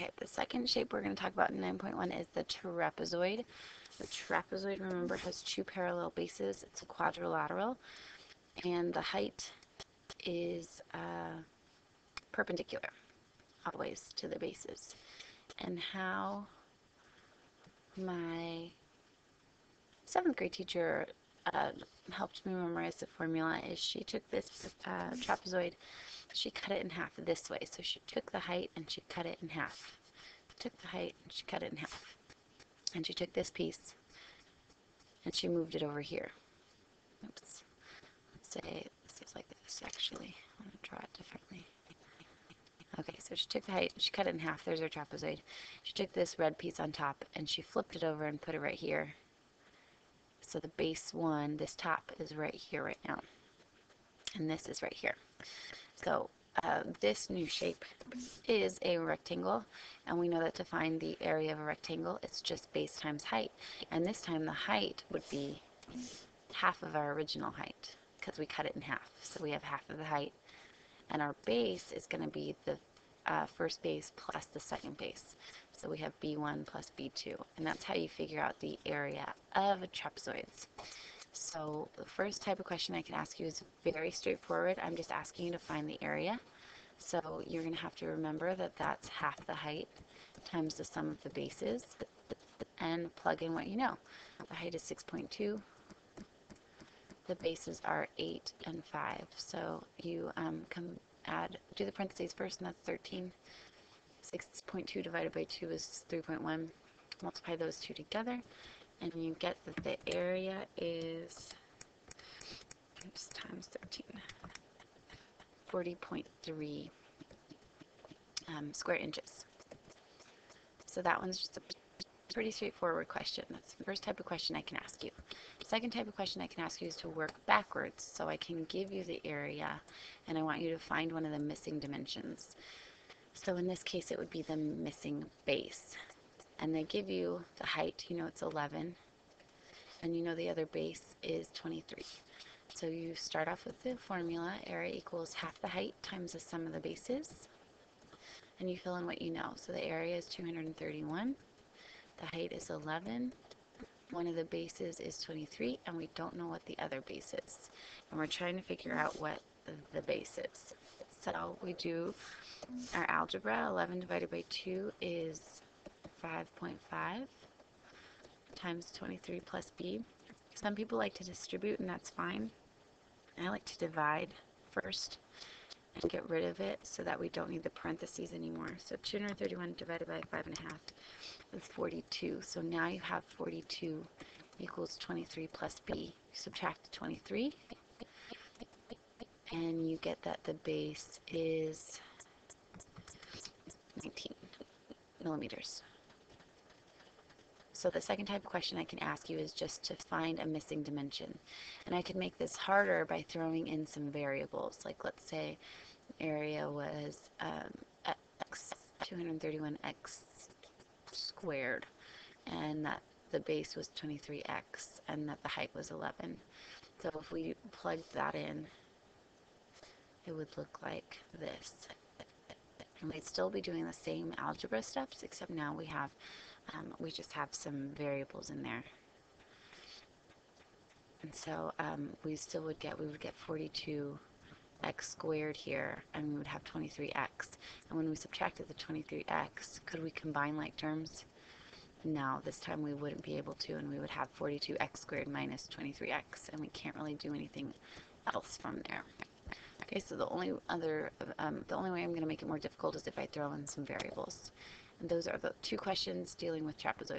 Okay, the second shape we're going to talk about in 9.1 is the trapezoid. The trapezoid, remember, has two parallel bases. It's a quadrilateral, and the height is perpendicular always to the bases. And how my 7th grade teacher helped me memorize the formula is she took this trapezoid, she cut it in half this way. So she took the height and she cut it in half. Took the height and she cut it in half. And she took this piece and she moved it over here. Oops. Let's say this is like this actually. I'm going to draw it differently. Okay, so she took the height, she cut it in half. There's her trapezoid. She took this red piece on top and she flipped it over and put it right here. So the base one, this top is right here right now. And this is right here. So this new shape is a rectangle, and we know that to find the area of a rectangle, it's just base times height. And this time the height would be half of our original height because we cut it in half. So we have half of the height, and our base is going to be the first base plus the second base. So we have B1 plus B2, and that's how you figure out the area of trapezoids. So the first type of question I can ask you is very straightforward. I'm just asking you to find the area. So you're going to have to remember that that's half the height times the sum of the bases, and plug in what you know. The height is 6.2. The bases are 8 and 5. So you do the parentheses first, and that's 13. 6.2 divided by 2 is 3.1. Multiply those two together, and you get that the area is times 13. 40.3 square inches. So that one's just a pretty straightforward question. That's the first type of question I can ask you. The second type of question I can ask you is to work backwards. So I can give you the area, and I want you to find one of the missing dimensions. So in this case, it would be the missing base. And they give you the height, you know it's 11, and you know the other base is 23. So you start off with the formula, area equals half the height times the sum of the bases, and you fill in what you know. So the area is 231, the height is 11, one of the bases is 23, and we don't know what the other base is. And we're trying to figure out what the base is. So we do our algebra. 11 divided by 2 is 5.5 times 23 plus b. Some people like to distribute, and that's fine. I like to divide first and get rid of it so that we don't need the parentheses anymore. So 231 divided by 5.5 is 42. So now you have 42 equals 23 plus b. You subtract 23, and you get that the base is 19 millimeters. So the second type of question I can ask you is just to find a missing dimension. And I could make this harder by throwing in some variables. Like let's say area was x, 231x squared, and that the base was 23x, and that the height was 11. So if we plugged that in, it would look like this. And we'd still be doing the same algebra steps, except now we just have some variables in there. And so we would get 42x squared here, and we would have 23x. And when we subtracted the 23x, could we combine like terms? No, this time we wouldn't be able to, and we would have 42x squared minus 23x, and we can't really do anything else from there. Okay, so the only way I'm going to make it more difficult is if I throw in some variables. And those are the two questions dealing with trapezoids.